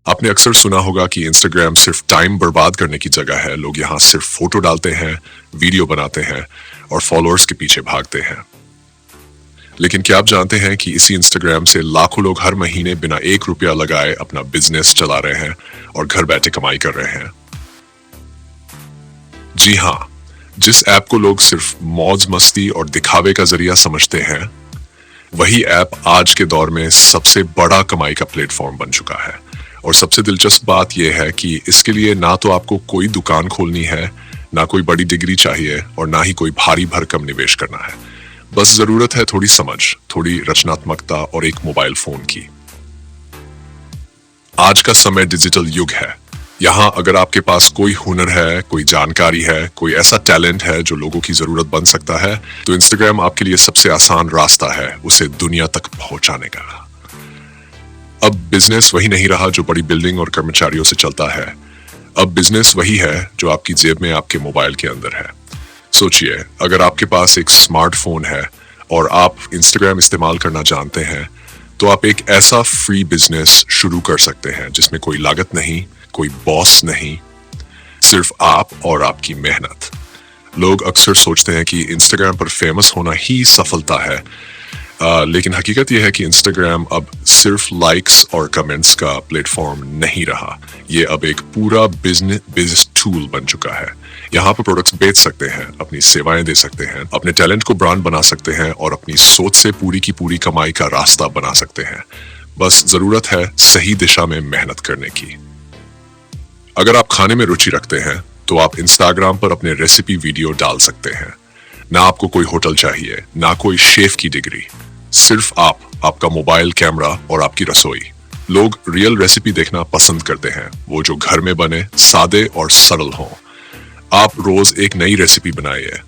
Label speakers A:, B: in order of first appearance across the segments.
A: आपने अक्सर सुना होगा कि इंस्टाग्राम सिर्फ टाइम बर्बाद करने की जगह है। लोग यहाँ सिर्फ फोटो डालते हैं, वीडियो बनाते हैं और फॉलोअर्स के पीछे भागते हैं। लेकिन क्या आप जानते हैं कि इसी इंस्टाग्राम से लाखों लोग हर महीने बिना ₹1 लगाए अपना बिजनेस चला रहे हैं और घर बैठे कमाई कर रहे हैं। जी हाँ, जिस ऐप को लोग सिर्फ मौज मस्ती और दिखावे का जरिया समझते हैं, वही ऐप आज के दौर में सबसे बड़ा कमाई का प्लेटफॉर्म बन चुका है। और सबसे दिलचस्प बात यह है कि इसके लिए ना तो आपको कोई दुकान खोलनी है, ना कोई बड़ी डिग्री चाहिए और ना ही कोई भारी भरकम निवेश करना है। बस जरूरत है थोड़ी समझ, थोड़ी रचनात्मकता और एक मोबाइल फोन की। आज का समय डिजिटल युग है। यहाँ अगर आपके पास कोई हुनर है, कोई जानकारी है, कोई ऐसा टैलेंट है जो लोगों की जरूरत बन सकता है, तो इंस्टाग्राम आपके लिए सबसे आसान रास्ता है उसे दुनिया तक पहुंचाने का। अब बिजनेस वही नहीं रहा जो बड़ी बिल्डिंग और कर्मचारियों से चलता है। अब बिजनेस वही है जो आपकी जेब में आपके मोबाइल के अंदर है। सोचिए, अगर आपके पास एक स्मार्टफोन है और आप इंस्टाग्राम इस्तेमाल करना जानते हैं, तो आप एक ऐसा फ्री बिजनेस शुरू कर सकते हैं जिसमें कोई लागत नहीं, कोई बॉस नहीं, सिर्फ आप और आपकी मेहनत। लोग अक्सर सोचते हैं कि इंस्टाग्राम पर फेमस होना ही सफलता है, लेकिन हकीकत यह है कि इंस्टाग्राम अब सिर्फ लाइक्स और कमेंट्स का प्लेटफॉर्म नहीं रहा। ये अब एक पूरा बिजनेस टूल बन चुका है। यहाँ पर प्रोडक्ट्स बेच सकते हैं, अपनी सेवाएं दे सकते हैं, अपने टैलेंट को ब्रांड बना सकते हैं और अपनी सोच से पूरी की पूरी कमाई का रास्ता बना सकते हैं। बस जरूरत है सही दिशा में मेहनत करने की। अगर आप खाने में रुचि रखते हैं तो आप इंस्टाग्राम पर अपने रेसिपी वीडियो डाल सकते हैं। ना आपको कोई होटल चाहिए, ना कोई शेफ की डिग्री, सिर्फ आप, आपका मोबाइल कैमरा और आपकी रसोई। लोग रियल रेसिपी देखना पसंद करते हैं, वो जो घर में बने, सादे और सरल हों। आप रोज एक नई रेसिपी बनाइए,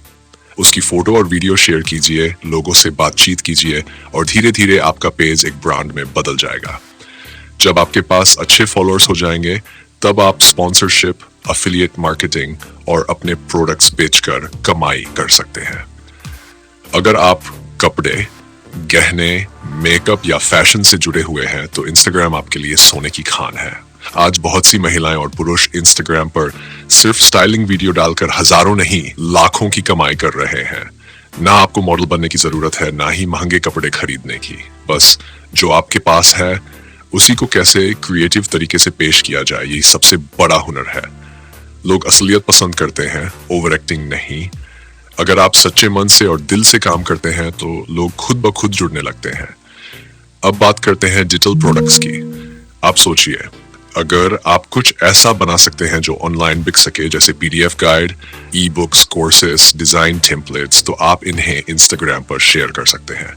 A: उसकी फोटो और वीडियो शेयर कीजिए, लोगों से बातचीत कीजिए और धीरे धीरे आपका पेज एक ब्रांड में बदल जाएगा। जब आपके पास अच्छे फॉलोअर्स हो जाएंगे, तब आप स्पॉन्सरशिप, एफिलिएट मार्केटिंग और अपने प्रोडक्ट्स बेचकर कमाई कर सकते हैं। अगर आप कपड़े, गहने, मेकअप या फैशन से जुड़े हुए हैं, तो इंस्टाग्राम आपके लिए सोने की खान है। आज बहुत सी महिलाएं और पुरुष इंस्टाग्राम पर सिर्फ स्टाइलिंग वीडियो डालकर हजारों नहीं, लाखों की कमाई कर रहे हैं। ना आपको मॉडल बनने की जरूरत है, ना ही महंगे कपड़े खरीदने की। बस जो आपके पास है उसी को कैसे क्रिएटिव तरीके से पेश किया जाए, यही सबसे बड़ा हुनर है। लोग असलियत पसंद करते हैं, ओवर एक्टिंग नहीं। अगर आप सच्चे मन से और दिल से काम करते हैं तो लोग खुद ब खुद जुड़ने लगते हैं। अब बात करते हैं डिजिटल प्रोडक्ट्स की। आप सोचिए, अगर आप कुछ ऐसा बना सकते हैं जो ऑनलाइन बिक सके, जैसे PDF guide, e books, courses, design templates, तो आप इन्हें इंस्टाग्राम पर शेयर कर सकते हैं।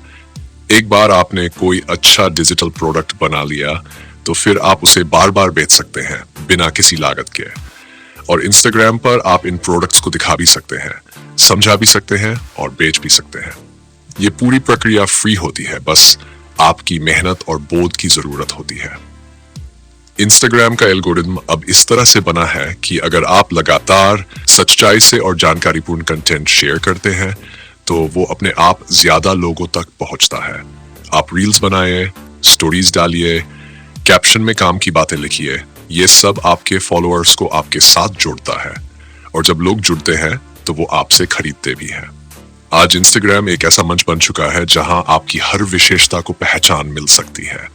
A: एक बार आपने कोई अच्छा डिजिटल प्रोडक्ट बना लिया तो फिर आप उसे बार बार बेच सकते हैं बिना किसी लागत के। और इंस्टाग्राम पर आप इन प्रोडक्ट्स को दिखा भी सकते हैं, समझा भी सकते हैं और बेच भी सकते हैं। ये पूरी प्रक्रिया फ्री होती है, बस आपकी मेहनत और बोध की जरूरत होती है। इंस्टाग्राम का एल्गोरिदम अब इस तरह से बना है कि अगर आप लगातार सच्चाई से और जानकारीपूर्ण कंटेंट शेयर करते हैं, तो वो अपने आप ज्यादा लोगों तक पहुंचता है। आप रील्स बनाइए, स्टोरीज डालिए, कैप्शन में काम की बातें लिखिए, ये सब आपके फॉलोअर्स को आपके साथ जोड़ता है। और जब लोग जुड़ते हैं तो वो आपसे खरीदते भी हैं। आज इंस्टाग्राम एक ऐसा मंच बन चुका है जहां आपकी हर विशेषता को पहचान मिल सकती है।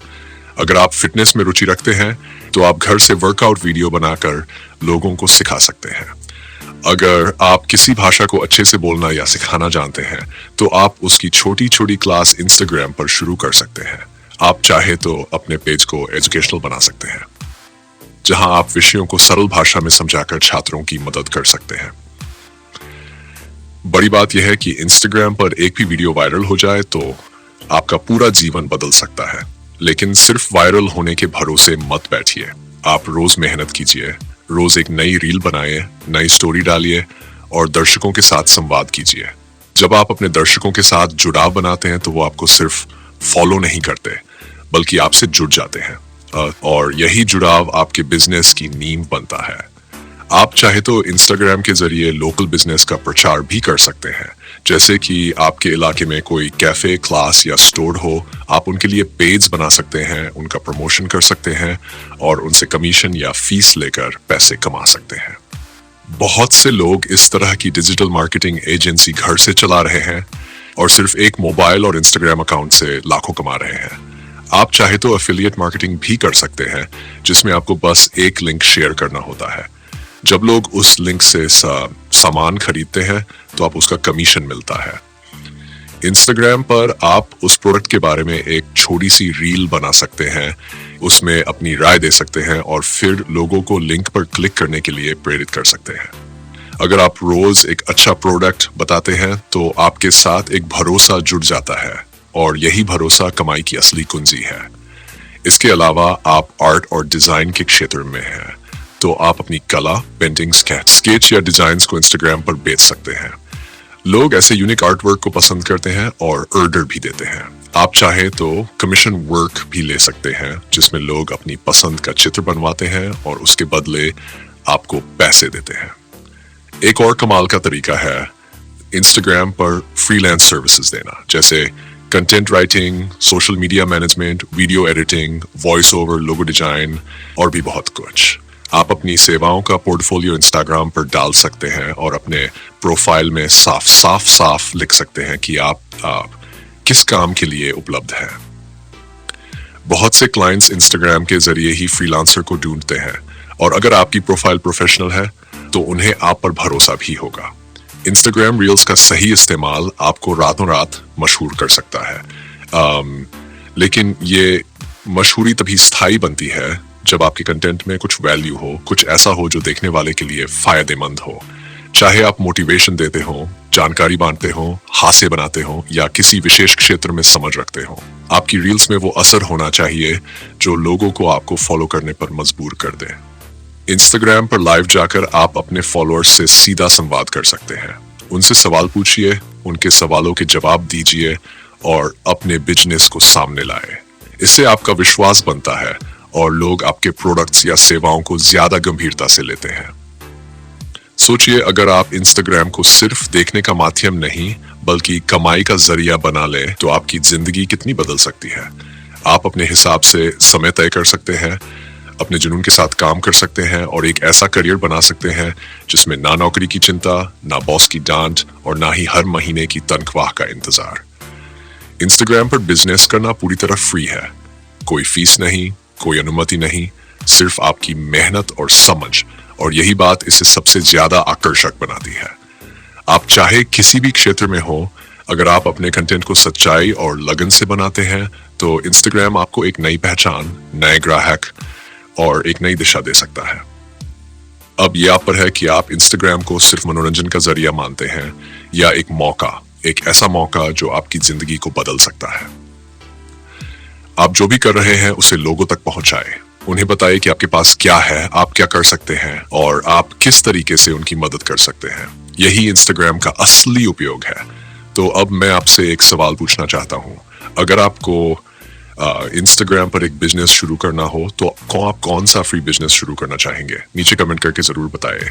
A: अगर आप फिटनेस में रुचि रखते हैं तो आप घर से वर्कआउट वीडियो बनाकर लोगों को सिखा सकते हैं। अगर आप किसी भाषा को अच्छे से बोलना या सिखाना जानते हैं तो आप उसकी छोटी छोटी क्लास इंस्टाग्राम पर शुरू कर सकते हैं। आप चाहे तो अपने पेज को एजुकेशनल बना सकते हैं, जहां आप विषयों को सरल भाषा में समझाकर छात्रों की मदद कर सकते हैं। बड़ी बात यह है कि इंस्टाग्राम पर एक भी वीडियो वायरल हो जाए तो आपका पूरा जीवन बदल सकता है। लेकिन सिर्फ वायरल होने के भरोसे मत बैठिए। आप रोज मेहनत कीजिए, रोज एक नई रील बनाइए, नई स्टोरी डालिए और दर्शकों के साथ संवाद कीजिए। जब आप अपने दर्शकों के साथ जुड़ाव बनाते हैं तो वो आपको सिर्फ फॉलो नहीं करते, बल्कि आपसे जुड़ जाते हैं। और यही जुड़ाव आपके बिजनेस की नींव बनता है। आप चाहे तो इंस्टाग्राम के जरिए लोकल बिजनेस का प्रचार भी कर सकते हैं। जैसे कि आपके इलाके में कोई कैफे, क्लास या स्टोर हो, आप उनके लिए पेज बना सकते हैं, उनका प्रमोशन कर सकते हैं और उनसे कमीशन या फीस लेकर पैसे कमा सकते हैं। बहुत से लोग इस तरह की डिजिटल मार्केटिंग एजेंसी घर से चला रहे हैं और सिर्फ एक मोबाइल और इंस्टाग्राम अकाउंट से लाखों कमा रहे हैं। आप चाहे तो एफिलिएट मार्केटिंग भी कर सकते हैं, जिसमें आपको बस एक लिंक शेयर करना होता है। जब लोग उस लिंक से सामान खरीदते हैं तो आप उसका कमीशन मिलता है। इंस्टाग्राम पर आप उस प्रोडक्ट के बारे में एक छोटी सी रील बना सकते हैं, उसमें अपनी राय दे सकते हैं और फिर लोगों को लिंक पर क्लिक करने के लिए प्रेरित कर सकते हैं। अगर आप रोज एक अच्छा प्रोडक्ट बताते हैं तो आपके साथ एक भरोसा जुड़ जाता है और यही भरोसा कमाई की असली कुंजी है। इसके अलावा आप आर्ट और डिजाइन के क्षेत्र में हैं, तो आप अपनी कला, पेंटिंग, स्केच या डिजाइन्स को इंस्टाग्राम पर बेच सकते हैं। लोग ऐसे यूनिक आर्ट वर्क को पसंद करते हैं और ऑर्डर भी देते हैं। आप चाहे तो कमीशन वर्क भी ले सकते हैं, जिसमें लोग अपनी पसंद का चित्र बनवाते हैं और उसके बदले आपको पैसे देते हैं। एक और कमाल का तरीका है इंस्टाग्राम पर फ्रीलांस सर्विसेज देना, जैसे content writing, social media management, video editing, voice over, logo design और भी बहुत कुछ। आप अपनी सेवाओं का पोर्टफोलियो इंस्टाग्राम पर डाल सकते हैं और अपने प्रोफाइल में साफ लिख सकते हैं कि आप किस काम के लिए उपलब्ध हैं। बहुत से क्लाइंट्स इंस्टाग्राम के जरिए ही फ्रीलांसर को ढूंढते हैं और अगर आपकी प्रोफाइल प्रोफेशनल है तो उन्हें आप पर भरोसा भी होगा। इंस्टाग्राम रील्स का सही इस्तेमाल आपको रातों रात मशहूर कर सकता है, लेकिन ये मशहूरी तभी स्थायी बनती है जब आपके कंटेंट में कुछ वैल्यू हो, कुछ ऐसा हो जो देखने वाले के लिए फायदेमंद हो। चाहे आप मोटिवेशन देते हो, जानकारी बांटते हो, हास्य बनाते हो या किसी विशेष क्षेत्र में समझ रखते हो, आपकी रील्स में वो असर होना चाहिए जो लोगों को आपको फॉलो करने पर मजबूर कर दे। इंस्टाग्राम पर लाइव जाकर आप अपने फॉलोअर्स से सीधा संवाद कर सकते हैं। उनसे सवाल पूछिए, उनके सवालों के जवाब दीजिए और अपने बिजनेस को सामने लाए। इससे आपका विश्वास बनता है और लोग आपके प्रोडक्ट्स या सेवाओं को ज्यादा गंभीरता से लेते हैं। सोचिए, अगर आप इंस्टाग्राम को सिर्फ देखने का माध्यम नहीं बल्कि कमाई का जरिया बना लें तो आपकी जिंदगी कितनी बदल सकती है। आप अपने हिसाब से समय तय कर सकते हैं, अपने जुनून के साथ काम कर सकते हैं और एक ऐसा करियर बना सकते हैं जिसमें ना नौकरी की चिंता, ना बॉस की डांट और ना ही हर महीने की तनख्वाह का इंतजार। इंस्टाग्राम पर बिजनेस करना पूरी तरह फ्री है। कोई फीस नहीं, कोई अनुमति नहीं, सिर्फ आपकी मेहनत और समझ, और यही बात इसे सबसे ज्यादा आकर्षक बनाती है। आप चाहे किसी भी क्षेत्र में हो, अगर आप अपने कंटेंट को सच्चाई और लगन से बनाते हैं तो इंस्टाग्राम आपको एक नई पहचान, नए ग्राहक और एक नई दिशा दे सकता है। अब यह आप पर है कि आप इंस्टाग्राम को सिर्फ मनोरंजन का जरिया मानते हैं या एक ऐसा मौका जो आपकी जिंदगी को बदल सकता है। आप जो भी कर रहे हैं उसे लोगों तक पहुंचाएं। उन्हें बताइए कि आपके पास क्या है, आप क्या कर सकते हैं और आप किस तरीके से उनकी मदद कर सकते हैं। यही इंस्टाग्राम का असली उपयोग है। तो अब मैं आपसे एक सवाल पूछना चाहता हूं। अगर आपको इंस्टाग्राम पर एक बिजनेस शुरू करना हो तो आप कौन सा फ्री बिजनेस शुरू करना चाहेंगे? नीचे कमेंट करके जरूर बताएं।